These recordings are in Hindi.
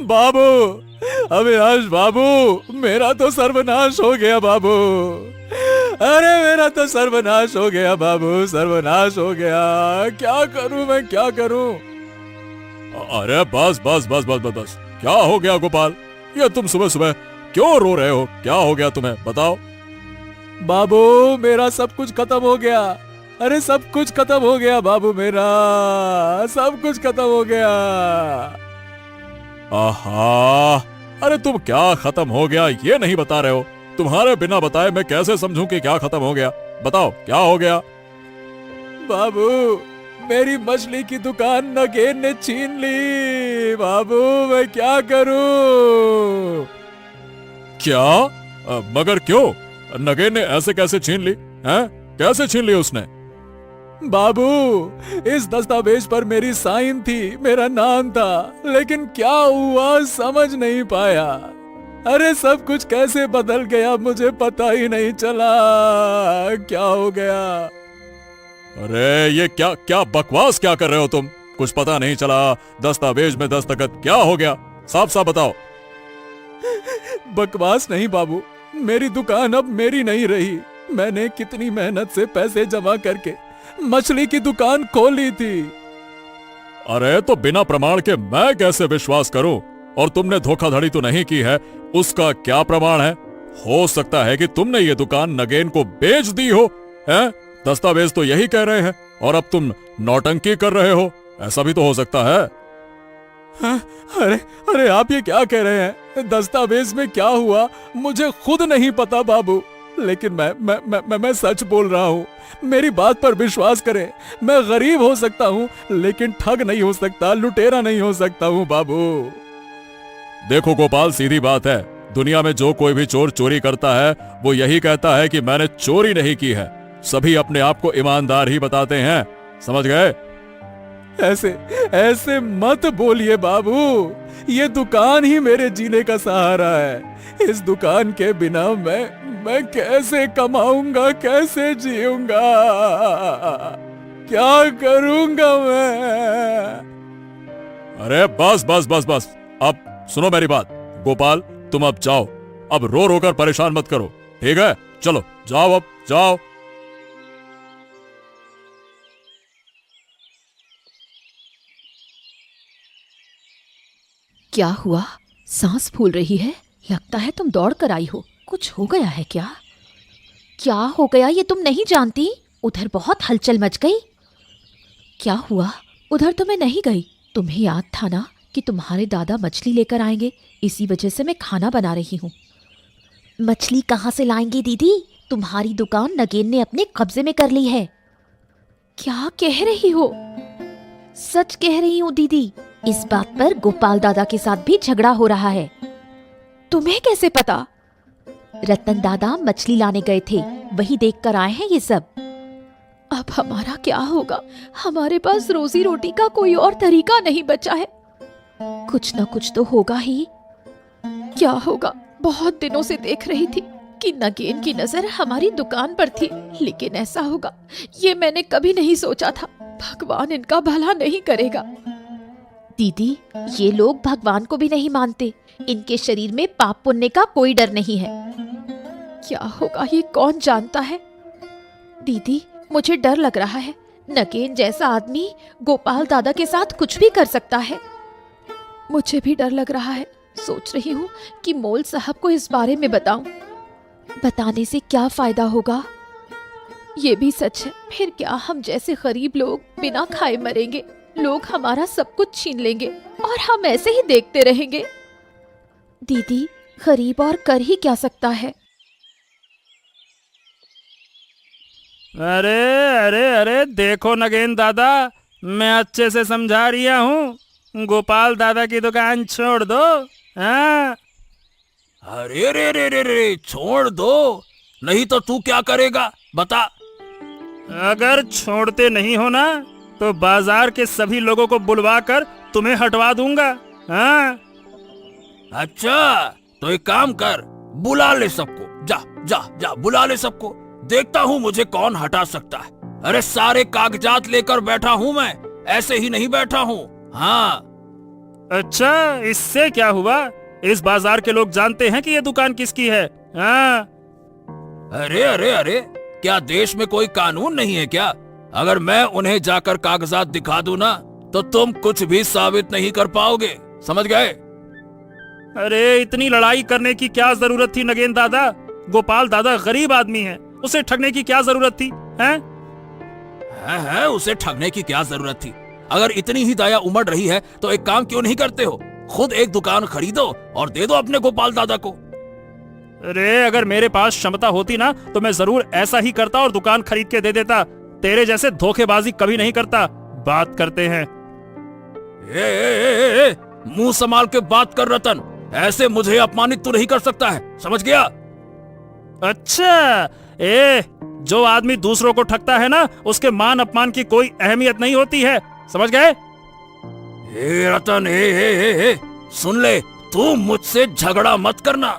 बाबू, अविनाश बाबू, मेरा तो सर्वनाश हो गया बाबू। अरे मेरा तो सर्वनाश हो गया बाबू, सर्वनाश हो गया। क्या करूं मैं, क्या करूं? अरे बस बस बस बस बस बस, क्या हो गया गोपाल? ये तुम सुबह सुबह क्यों रो रहे हो? क्या हो गया तुम्हें, बताओ। बाबू, मेरा सब कुछ खत्म हो गया। अरे सब कुछ खत्म हो गया बाबू, मेरा सब कुछ खत्म हो गया। आहा, अरे तुम क्या खत्म हो गया ये नहीं बता रहे हो? तुम्हारे बिना बताए मैं कैसे समझूं कि क्या खत्म हो गया? बताओ क्या हो गया? बाबू, मेरी मछली की दुकान नगेन ने छीन ली। बाबू, मैं क्या करूं? क्या? मगर क्यों? नगेन ने ऐसे कैसे छीन ली? हैं? कैसे छीन ली उसने? बाबू, इस दस्तावेज पर मेरी साइन थी, मेरा नाम था, लेकिन क्या हुआ समझ नहीं पाया। अरे सब कुछ कैसे बदल गया मुझे पता ही नहीं चला। क्या हो गया? अरे ये क्या क्या बकवास क्या कर रहे हो तुम? कुछ पता नहीं चला, दस्तावेज में दस्तखत, क्या हो गया? साफ साफ बताओ। बकवास नहीं बाबू, मेरी दुकान अब मेरी नहीं रही। मैंने कितनी मेहनत से पैसे जमा करके मछली की दुकान खोली थी। अरे तो बिना प्रमाण के मैं कैसे विश्वास करूं? और तुमने धोखाधड़ी तो नहीं की है, उसका क्या प्रमाण है? हो सकता है कि तुमने ये दुकान नगेन को बेच दी हो, हैं? दस्तावेज तो यही कह रहे हैं, और अब तुम नौटंकी कर रहे हो, ऐसा भी तो हो सकता है। हाँ? अरे अरे आप ये क्या कह रहे हैं? दस्तावेज में क्या हुआ मुझे खुद नहीं पता बाबू, लेकिन मैं सच बोल रहा हूँ। मेरी बात पर विश्वास करें। मैं गरीब हो सकता हूँ, लेकिन ठग नहीं हो सकता, लुटेरा नहीं हो सकता हूँ बाबू। देखो गोपाल, सीधी बात है, दुनिया में जो कोई भी चोर चोरी करता है वो यही कहता है कि मैंने चोरी नहीं की है। सभी अपने आप को ईमानदार ही बताते हैं, समझ गए? ऐसे ऐसे मत बोलिए बाबू, ये दुकान ही मेरे जीने का सहारा है। इस दुकान के बिना मैं कैसे कमाऊंगा, कैसे जीऊंगा, क्या करूंगा मैं? अरे बस बस बस बस, अब सुनो मेरी बात। गोपाल, तुम अब जाओ, अब रो रो कर परेशान मत करो, ठीक है? चलो जाओ, अब जाओ। क्या हुआ? सांस फूल रही है, लगता है तुम दौड़ कर आई हो। कुछ हो गया है क्या? क्या हो गया ये तुम नहीं जानती? उधर बहुत हलचल मच गई। क्या हुआ? उधर तो मैं नहीं गई। तुम्हें याद था ना कि तुम्हारे दादा मछली लेकर आएंगे, इसी वजह से मैं खाना बना रही हूँ। मछली कहाँ से लाएंगे दीदी? तुम्हारी दुकान नगेन ने अपने कब्जे में कर ली है। क्या कह रही हो? सच कह रही हूँ दीदी, इस बात पर गोपाल दादा के साथ भी झगड़ा हो रहा है। तुम्हें कैसे पता? रतन दादा मछली लाने गए थे, वही देख कर आए हैं ये सब। अब हमारा क्या होगा? हमारे पास रोजी रोटी का कोई और तरीका नहीं बचा है। कुछ ना कुछ तो होगा ही। क्या होगा? बहुत दिनों से देख रही थी कि नगेन की नजर हमारी दुकान पर थी, लेकिन ऐसा होगा ये मैंने कभी नहीं सोचा था। भगवान इनका भला नहीं करेगा। दीदी, ये लोग भगवान को भी नहीं मानते, इनके शरीर में पाप पुण्य का कोई डर नहीं है। क्या होगा ये कौन जानता है। दीदी, मुझे डर लग रहा है। नगेन जैसा आदमी गोपाल दादा के साथ कुछ भी कर सकता है। मुझे भी डर लग रहा है। सोच रही हूँ कि मोल साहब को इस बारे में बताऊं। बताने से क्या फायदा होगा? ये भी सच है, फिर क्या हम जैसे गरीब लोग बिना खाए मरेंगे? लोग हमारा सब कुछ छीन लेंगे और हम ऐसे ही देखते रहेंगे। दीदी, गरीब और कर ही क्या सकता है। अरे अरे अरे, देखो नगेन दादा, मैं अच्छे से समझा रिया हूँ, गोपाल दादा की दुकान छोड़ दो। हाँ? अरे रे रे रे रे, छोड़ दो, नहीं तो तू क्या करेगा बता? अगर छोड़ते नहीं हो ना, तो बाजार के सभी लोगों को बुलवा कर तुम्हें हटवा दूंगा। हाँ? अच्छा, तो एक काम कर, बुला ले सबको, जा जा जा, बुला ले सबको, देखता हूँ मुझे कौन हटा सकता है। अरे सारे कागजात लेकर बैठा हूँ मैं, ऐसे ही नहीं बैठा हूँ। हाँ, अच्छा, इससे क्या हुआ? इस बाजार के लोग जानते हैं कि ये दुकान किसकी है। हाँ। अरे अरे अरे, क्या देश में कोई कानून नहीं है क्या? अगर मैं उन्हें जाकर कागजात दिखा दूं ना, तो तुम कुछ भी साबित नहीं कर पाओगे, समझ गए? अरे इतनी लड़ाई करने की क्या जरूरत थी नगेन दादा? गोपाल दादा गरीब आदमी है, उसे ठगने की क्या जरूरत थी? हैं? है, उसे ठगने की क्या जरूरत थी? अगर इतनी ही दया उमड़ रही है तो एक काम क्यों नहीं करते हो? खुद एक दुकान खरीदो और दे दो अपने गोपाल दादा को। अरे अगर मेरे पास क्षमता होती ना तो मैं जरूर ऐसा ही करता और दुकान खरीद के दे देता। तेरे जैसे धोखेबाजी कभी नहीं करता। बात करते हैं। मुंह संभाल के बात कर रतन, ऐसे मुझे अपमानित तो नहीं कर सकता है, समझ गया? अच्छा, जो आदमी दूसरों को ठगता है ना, उसके मान अपमान की कोई अहमियत नहीं होती है, समझ गए? रतन, सुन ले, तू मुझसे झगड़ा मत करना,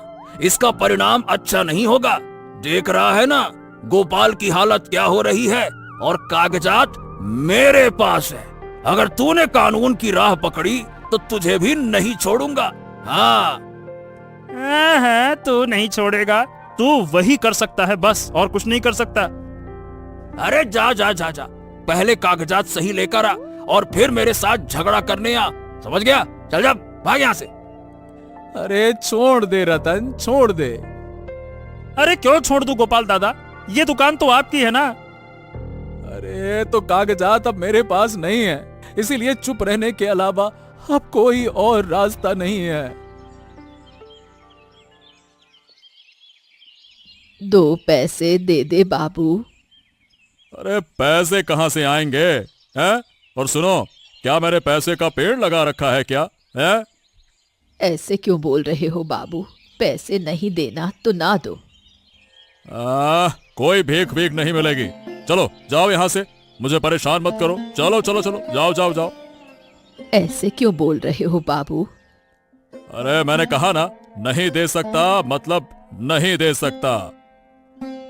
इसका परिणाम अच्छा नहीं होगा। देख रहा है ना गोपाल की हालत क्या हो रही है, और कागजात मेरे पास है। अगर तूने कानून की राह पकड़ी तो तुझे भी नहीं छोड़ूंगा। हाँ, तू नहीं छोड़ेगा, तू वही कर सकता है बस, और कुछ नहीं कर सकता। अरे जा जा जा जा, पहले कागजात सही लेकर आ और फिर मेरे साथ झगड़ा करने आ, समझ गया? चल जा, भाग यहाँ से। अरे छोड़ दे रतन, छोड़ दे। अरे क्यों छोड़ दूं गोपाल दादा? ये दुकान तो आपकी है ना। अरे तो कागजात अब मेरे पास नहीं है, इसीलिए चुप रहने के अलावा अब कोई और रास्ता नहीं है। 2 पैसे दे दे बाबू। अरे पैसे कहाँ से आएंगे हैं? और सुनो, क्या मेरे पैसे का पेड़ लगा रखा है क्या? हैं? ऐसे क्यों बोल रहे हो बाबू? पैसे नहीं देना तो ना दो। कोई भीख भीख नहीं मिलेगी। चलो जाओ यहाँ से, मुझे परेशान मत करो। चलो चलो चलो, जाओ जाओ जाओ। ऐसे क्यों बोल रहे हो बाबू? अरे मैंने कहा ना, नहीं दे सकता मतलब नहीं दे सकता।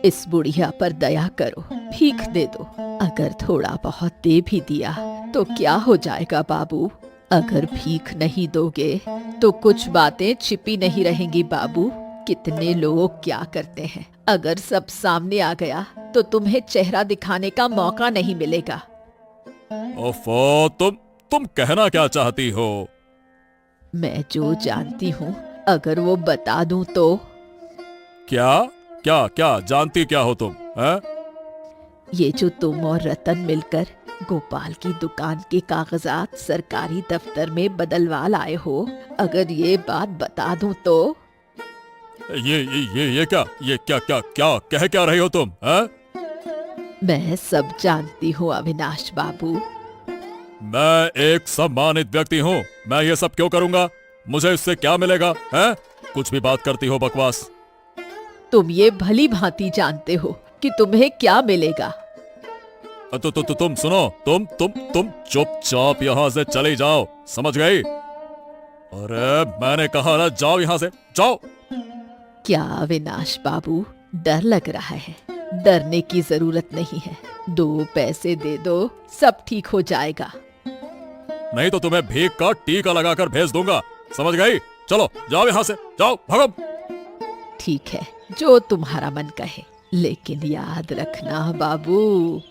इस बुढ़िया पर दया करो, भीख दे दो। अगर थोड़ा बहुत दे भी दिया तो क्या हो जाएगा बाबू? अगर भीख नहीं दोगे तो कुछ बातें छिपी नहीं रहेंगी बाबू। कितने लोग क्या करते हैं, अगर सब सामने आ गया तो तुम्हें चेहरा दिखाने का मौका नहीं मिलेगा। ओफो, तुम कहना क्या चाहती हो? मैं जो जानती हूँ अगर वो बता दूं तो? क्या क्या क्या जानती क्या हो तुम? हैं? ये जो तुम और रतन मिलकर गोपाल की दुकान के कागजात सरकारी दफ्तर में बदलवा लाए हो, अगर ये बात बता दूं तो? ये क्या क्या कह क्या रही हो तुम? हैं? मैं सब जानती हूँ अविनाश बाबू। मैं एक सम्मानित व्यक्ति हूँ, मैं ये सब क्यों करूंगा? मुझे इससे क्या मिलेगा? हैं? कुछ भी बात करती हो बकवास। तुम ये भली भांति जानते हो कि तुम्हें क्या मिलेगा। तुम सुनो, तुम चुपचाप यहाँ से चली जाओ, समझ गई? अरे मैंने कहा ना, जाओ यहाँ से, जाओ। क्या अविनाश बाबू, डर लग रहा है? डरने की जरूरत नहीं है। 2 पैसे दे दो, सब ठीक हो जाएगा। नहीं तो तुम्हें भीख का टीका लगाकर भेज दूंगा, समझ गई? चलो जाओ यहाँ से, जाओ, भागो। ठीक है, जो तुम्हारा मन कहे, लेकिन याद रखना बाबू।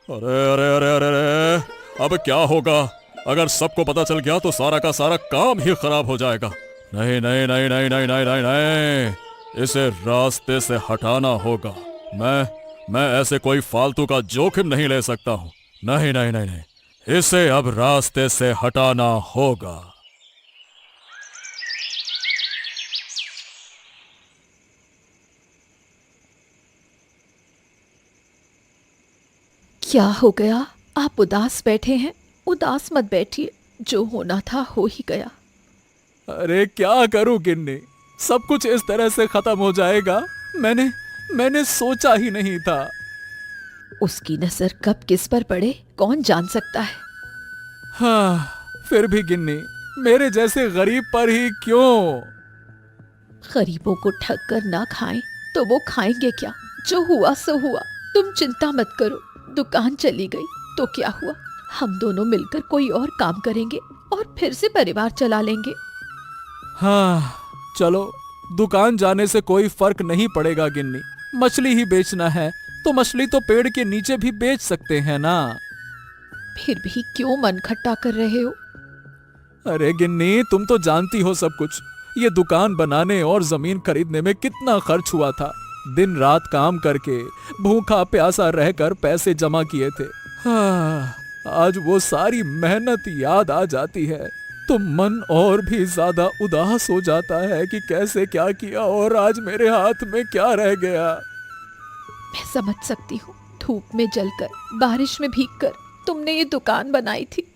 अरे अरे अरे अरे अरे, अब क्या होगा? अगर सबको पता चल गया तो सारा का सारा काम ही खराब हो जाएगा। नहीं नहीं नहीं नहीं नहीं नहीं नहीं नहीं, इसे रास्ते से हटाना होगा। मैं ऐसे कोई फालतू का जोखिम नहीं ले सकता हूँ। नहीं नहीं नहीं नहीं, इसे अब रास्ते से हटाना होगा। क्या हो गया? आप उदास बैठे हैं। उदास मत बैठिए, जो होना था हो ही गया। अरे क्या करूं गिन्नी, सब कुछ इस तरह से खत्म हो जाएगा मैंने सोचा ही नहीं था। उसकी नजर कब किस पर पड़े कौन जान सकता है। हाँ, फिर भी गिन्नी, मेरे जैसे गरीब पर ही क्यों? गरीबों को ठग कर ना खाएं तो वो खाएंगे क्या? जो हुआ सो हुआ, तुम चिंता मत करो। दुकान चली गई तो क्या हुआ, हम दोनों मिलकर कोई और काम करेंगे और फिर से परिवार चला लेंगे। हाँ चलो, दुकान जाने से कोई फर्क नहीं पड़ेगा गिन्नी। मछली ही बेचना है तो मछली तो पेड़ के नीचे भी बेच सकते हैं ना। फिर भी क्यों मन खट्टा कर रहे हो? अरे गिन्नी, तुम तो जानती हो सब कुछ। ये दुकान बनाने और जमीन खरीदने में कितना खर्च हुआ था। दिन रात काम करके भूखा प्यासा रहकर पैसे जमा किए थे। हाँ, आज वो सारी मेहनत याद आ जाती है तो मन और भी ज्यादा उदास हो जाता है कि कैसे क्या किया और आज मेरे हाथ में क्या रह गया। मैं समझ सकती हूँ, धूप में जलकर, बारिश में भीगकर तुमने ये दुकान बनाई थी।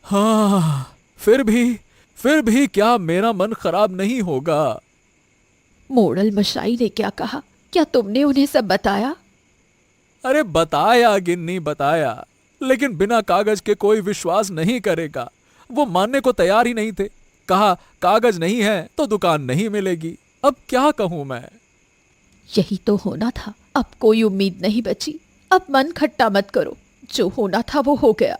हाँ, फिर भी क्या मेरा मन खराब नहीं होगा? मोड़ल मशाई ने क्या कहा? क्या तुमने उन्हें सब बताया? अरे बताया गिन्नी, बताया, लेकिन बिना कागज के कोई विश्वास नहीं करेगा। वो मानने को तैयार ही नहीं थे। कहा कागज नहीं है तो दुकान नहीं मिलेगी। अब क्या कहूं मैं? यही तो होना था। अब कोई उम्मीद नहीं बची। अब मन खट्टा मत करो, जो होना था वो हो गया।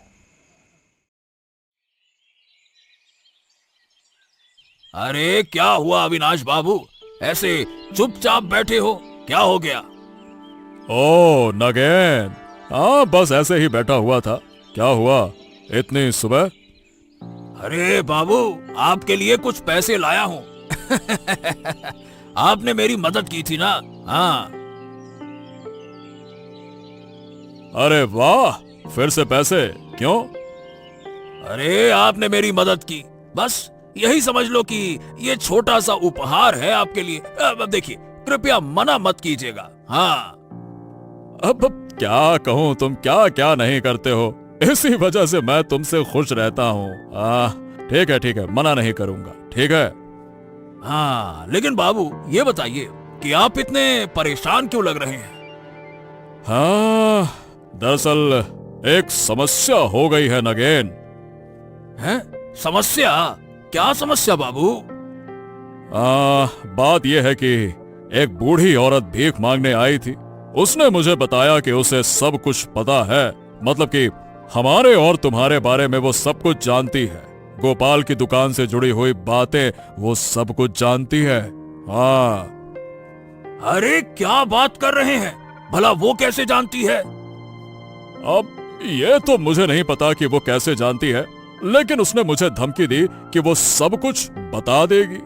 अरे क्या हुआ अविनाश बाबू, ऐसे चुपचाप बैठे हो, क्या हो गया? ओ नगेन, हाँ बस ऐसे ही बैठा हुआ था। क्या हुआ इतनी सुबह? अरे बाबू, आपके लिए कुछ पैसे लाया हूँ। आपने मेरी मदद की थी ना? हाँ। अरे वाह, फिर से पैसे? क्यों? अरे आपने मेरी मदद की, बस यही समझ लो कि ये छोटा सा उपहार है आपके लिए। अब देखिए, कृपया मना मत कीजिएगा। हाँ। अब क्या कहूँ, तुम क्या क्या नहीं करते हो। इसी वजह से मैं तुमसे खुश रहता हूँ। ठीक है, मना नहीं करूंगा, ठीक है। हाँ, लेकिन बाबू ये बताइए कि आप इतने परेशान क्यों लग रहे हैं? हाँ, दरअसल एक समस्या हो गई है नगेन। हैं? समस्या? क्या समस्या बाबू? बात यह है कि एक बूढ़ी औरत भीख मांगने आई थी। उसने मुझे बताया कि उसे सब कुछ पता है, मतलब कि हमारे और तुम्हारे बारे में वो सब कुछ जानती है। गोपाल की दुकान से जुड़ी हुई बातें वो सब कुछ जानती है। हाँ। अरे क्या बात कर रहे हैं? भला वो कैसे जानती है? अब ये तो मुझे नहीं पता कि वो कैसे जानती है, लेकिन उसने मुझे धमकी दी कि वो सब कुछ बता देगी।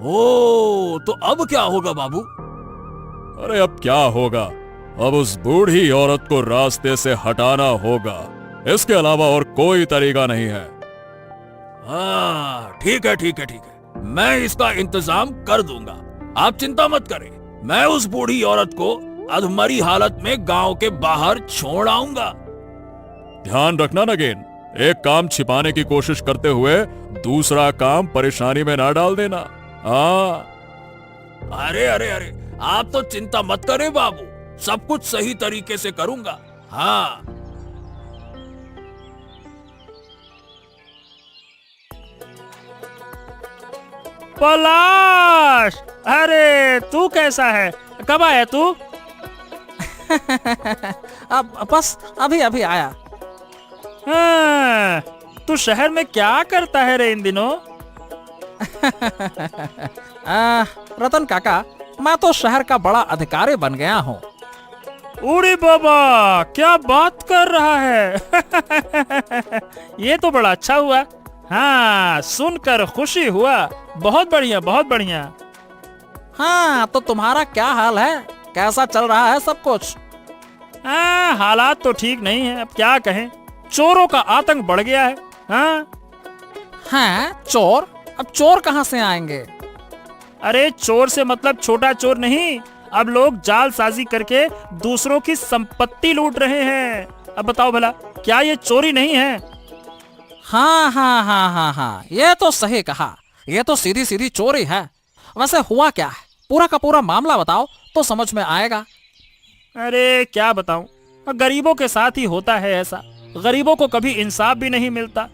ओ, तो अब क्या होगा बाबू? अरे अब क्या होगा, अब उस बूढ़ी औरत को रास्ते से हटाना होगा। इसके अलावा और कोई तरीका नहीं है। हाँ, ठीक है, मैं इसका इंतजाम कर दूंगा। आप चिंता मत करें, मैं उस बूढ़ी औरत को अधमरी हालत में गांव के बाहर छोड़ आऊंगा। ध्यान रखना नगेन, एक काम छिपाने की कोशिश करते हुए दूसरा काम परेशानी में ना डाल देना। हाँ। अरे, आप तो चिंता मत करें बाबू, सब कुछ सही तरीके से करूंगा। हाँ। पलाश, अरे तू कैसा है? कब आया तू? अब बस अभी अभी आया। हाँ, तू शहर में क्या करता है रे इन दिनों? रतन काका, मैं तो शहर का बड़ा अधिकारी बन गया हूँ। उड़ी बाबा, क्या बात कर रहा है? ये तो बड़ा अच्छा हुआ। हाँ, सुनकर खुशी हुआ। बहुत बढ़िया, बहुत बढ़िया। हाँ, तो तुम्हारा क्या हाल है? कैसा चल रहा है सब कुछ? हाँ, हालात तो ठीक नहीं है, अब क्या कहें। चोरों का आतंक बढ़ गया है। हाँ, चोर? अब चोर कहाँ से आएंगे? अरे चोर से मतलब छोटा चोर नहीं, अब लोग जालसाजी करके दूसरों की संपत्ति लूट रहे हैं। अब बताओ भला, क्या ये चोरी नहीं है? हाँ, ये तो सही कहा। ये तो सीधी सीधी चोरी है। वैसे हुआ क्या है? पूरा का पूरा मामला बताओ तो समझ में आएगा। अरे क्या बताऊं, गरीबों के साथ ही होता है ऐसा। गरीबों को कभी इंसाफ भी नहीं मिलता।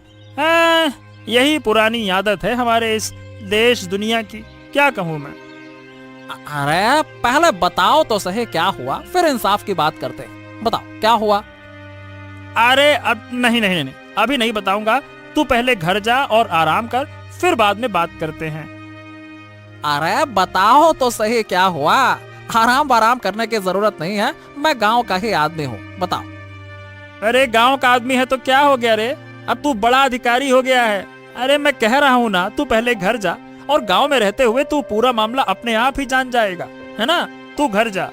यही पुरानी आदत है हमारे इस देश दुनिया की, क्या कहूं मैं। अरे पहले बताओ तो सही क्या हुआ, फिर इंसाफ की बात करते। बताओ क्या हुआ? अरे अब नहीं नहीं नहीं, अभी नहीं बताऊंगा। तू पहले घर जा और आराम कर, फिर बाद में बात करते हैं। अरे बताओ तो सही क्या हुआ। आराम करने की जरूरत नहीं है, मैं गांव का ही आदमी हूँ, बताओ। अरे गांव का आदमी है तो क्या हो गया रे, अब तू बड़ा अधिकारी हो गया है। अरे मैं कह रहा हूँ ना, तू पहले घर जा और गांव में रहते हुए तू पूरा मामला अपने आप ही जान जाएगा, है ना। तू घर जा।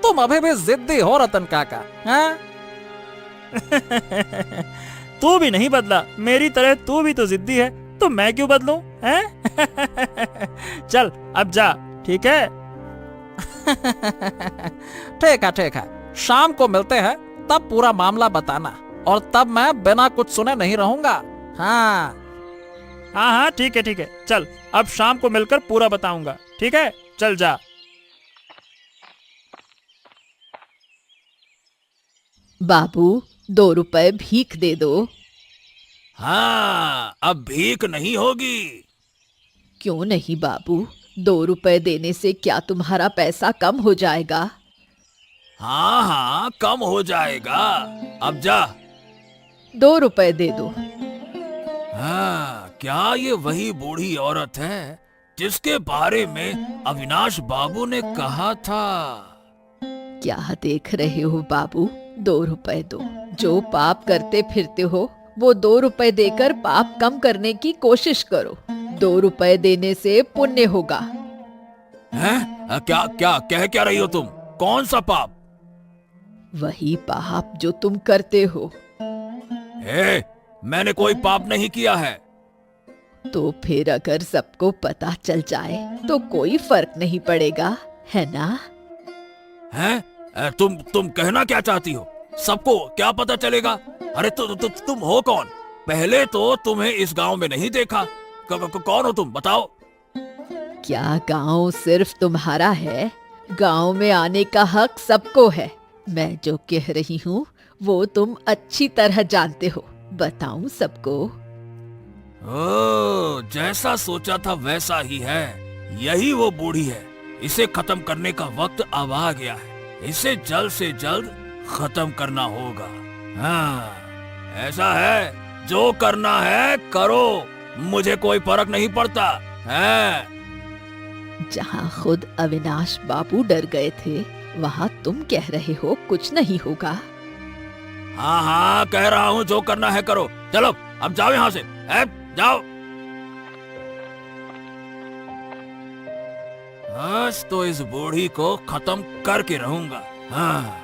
तुम अभी भी जिद्दी हो रतन काका, हैं? तू भी नहीं बदला, मेरी तरह तू भी तो जिद्दी है, तो मैं क्यों बदलूं, हैं? चल अब जा, ठीक है। ठीक है, शाम को मिलते हैं, तब पूरा मामला बताना, और तब मैं बिना कुछ सुने नहीं रहूंगा। हाँ हाँ ठीक है, चल अब शाम को मिलकर पूरा बताऊंगा, ठीक है। चल जा। बाबू 2 रुपए भीख दे दो। हाँ, अब भीख नहीं होगी। क्यों नहीं बाबू, 2 रुपए देने से क्या तुम्हारा पैसा कम हो जाएगा? हाँ हाँ, कम हो जाएगा। अब जा। 2 रुपए दे दो। हाँ, क्या ये वही बूढ़ी औरत है जिसके बारे में अविनाश बाबू ने कहा था? क्या देख रहे हो बाबू, 2 रुपए दो। जो पाप करते फिरते हो वो 2 रुपए देकर पाप कम करने की कोशिश करो। 2 रुपए देने से पुण्य होगा। हैं? क्या क्या रही हो तुम? कौन सा पाप? वही पाप जो तुम करते हो। मैंने कोई पाप नहीं किया है। तो फिर अगर सबको पता चल जाए तो कोई फर्क नहीं पड़ेगा, है ना? हैं? तुम कहना क्या चाहती हो? सबको क्या पता चलेगा? अरे तुम हो कौन? पहले तो तुम्हें इस गांव में नहीं देखा। कौन हो तुम, बताओ। क्या गांव सिर्फ तुम्हारा है? गांव में आने का हक सबको है। मैं जो कह रही हूँ वो तुम अच्छी तरह जानते हो। बताऊं सबको? ओ, जैसा सोचा था वैसा ही है। यही वो बूढ़ी है। इसे खत्म करने का वक्त अब आ गया है। इसे जल्द से जल्द खत्म करना होगा। हाँ, ऐसा है, जो करना है करो, मुझे कोई फर्क नहीं पड़ता है। जहाँ खुद अविनाश बाबू डर गए थे, वहाँ तुम कह रहे हो कुछ नहीं होगा। हाँ हाँ, कह रहा हूँ जो करना है करो। चलो अब जाओ यहाँ से, जाओ। आज तो इस बूढ़ी को खत्म करके रहूंगा। हाँ।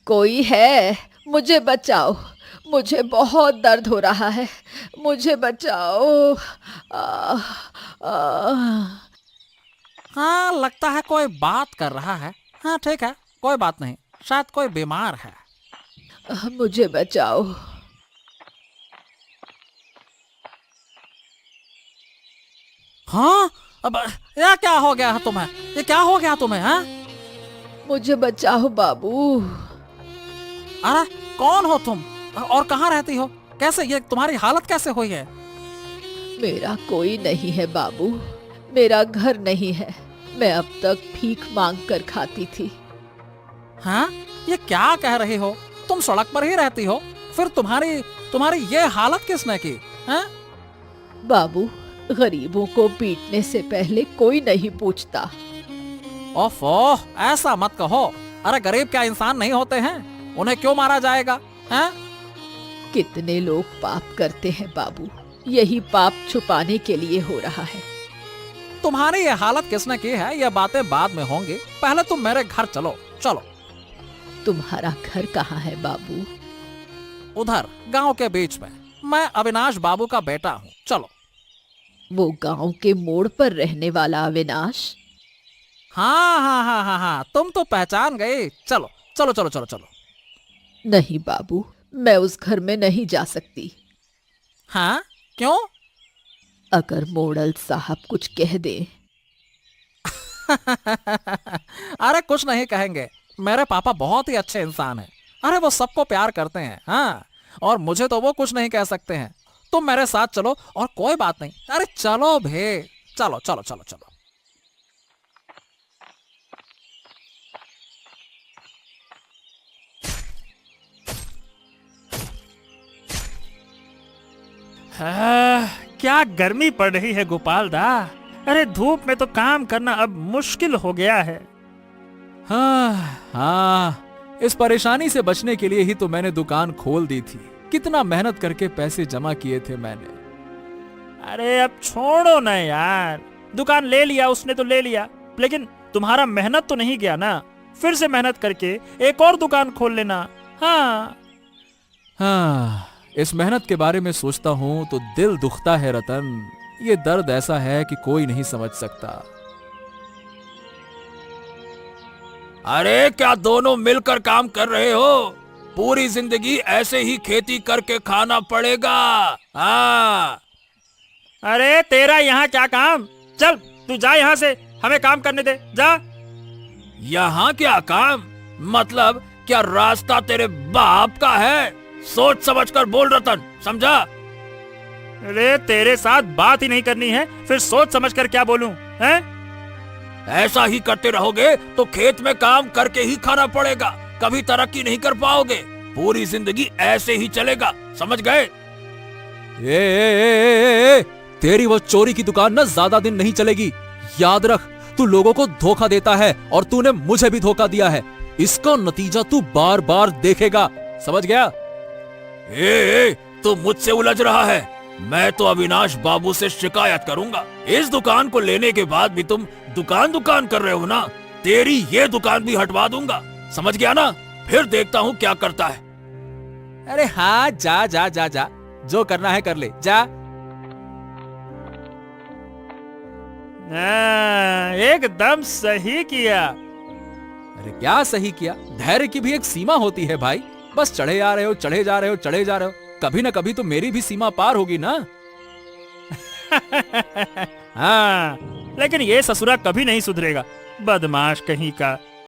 कोई है? मुझे बचाओ, मुझे बहुत दर्द हो रहा है, मुझे बचाओ। हाँ, लगता है कोई बात कर रहा है। हाँ ठीक है, कोई बात नहीं, शायद कोई बीमार है। मुझे बचाओ। हाँ, अब यह क्या हो गया है तुम्हें? ये क्या हो गया तुम्हें? हाँ, मुझे बचाओ बाबू। अरे कौन हो तुम और कहाँ रहती हो? कैसे ये तुम्हारी हालत कैसे हुई है? मेरा कोई नहीं है बाबू, मेरा घर नहीं है। मैं अब तक भीख मांग कर खाती थी। हाँ, ये क्या कह रही हो? तुम सड़क पर ही रहती हो, फिर तुम्हारी ये हालत किसने की? हाँ? बाबू, गरीबों को पीटने से पहले कोई नहीं पूछता। ओफो, ऐसा मत कहो। अरे गरीब क्या इंसान नहीं होते हैं? उन्हें क्यों मारा जाएगा? हाँ? कितने लोग पाप करते हैं बाबू, यही पाप छुपाने के लिए हो रहा है। तुम्हारी ये हालत किसने की है, ये बातें बाद में होंगी। पहले तुम मेरे घर चलो। चलो। तुम्हारा घर कहाँ है बाबू? उधर गांव के बीच में। मैं अविनाश बाबू का बेटा हूँ। चलो। वो गांव के मोड़ पर रहने वाला अविनाश? हाँ, तुम तो पहचान गई। चलो चलो चलो चलो चलो। नहीं बाबू, मैं उस घर में नहीं जा सकती। हाँ, क्यों? अगर मोड़ल साहब कुछ कह दे। अरे कुछ नहीं कहेंगे, मेरे पापा बहुत ही अच्छे इंसान हैं। अरे वो सबको प्यार करते हैं। हाँ, और मुझे तो वो कुछ नहीं कह सकते हैं। तुम मेरे साथ चलो और कोई बात नहीं। अरे चलो भे, चलो चलो चलो चलो। क्या गर्मी पड़ रही है गोपाल दा। अरे धूप में तो काम करना अब मुश्किल हो गया है। हाँ, इस परेशानी से बचने के लिए ही तो मैंने दुकान खोल दी थी। कितना मेहनत करके पैसे जमा किए थे मैंने। अरे अब छोड़ो ना यार, दुकान ले लिया उसने तो ले लिया, लेकिन तुम्हारा मेहनत तो नहीं गया ना। फिर से मेहनत करके एक और दुकान खोल लेना। हाँ हाँ, इस मेहनत के बारे में सोचता हूं तो दिल दुखता है रतन। ये दर्द ऐसा है कि कोई नहीं समझ सकता। अरे क्या दोनों मिलकर काम कर रहे हो? पूरी जिंदगी ऐसे ही खेती करके खाना पड़ेगा। हाँ, अरे तेरा यहाँ क्या काम? चल तू जा यहाँ से, हमें काम करने दे, जा। यहाँ क्या काम? मतलब क्या रास्ता तेरे बाप का है? सोच समझकर बोल रतन, समझा? अरे तेरे साथ बात ही नहीं करनी है, फिर सोच समझकर क्या बोलूं, हैं? ऐसा ही करते रहोगे तो खेत में काम करके ही खाना पड़ेगा, कभी तरक्की नहीं कर पाओगे। पूरी जिंदगी ऐसे ही चलेगा, समझ गए? ए, तेरी वो चोरी की दुकान ना ज्यादा दिन नहीं चलेगी। याद रख, तू लोगों को धोखा देता है और तूने मुझे भी धोखा दिया है। इसका नतीजा तू बार बार देखेगा, समझ गया? तू मुझसे उलझ रहा है। मैं तो अविनाश बाबू से शिकायत करूंगा। इस दुकान को लेने के बाद भी तुम दुकान दुकान कर रहे हो ना, तेरी ये दुकान भी हटवा दूंगा, समझ गया ना? फिर देखता हूँ क्या करता है। अरे हाँ, जा जा जा जा, जो करना है कर ले, जा। एकदम सही किया। अरे क्या सही किया? धैर्य की भी एक सीमा होती है भाई। बस चढ़े आ रहे हो, चढ़े जा रहे हो, चढ़े जा रहे हो। कभी ना कभी तो मेरी भी सीमा पार होगी ना। हाँ, लेकिन ये ससुरा कभी नहीं सुधरेगा, बदमाश कहीं का।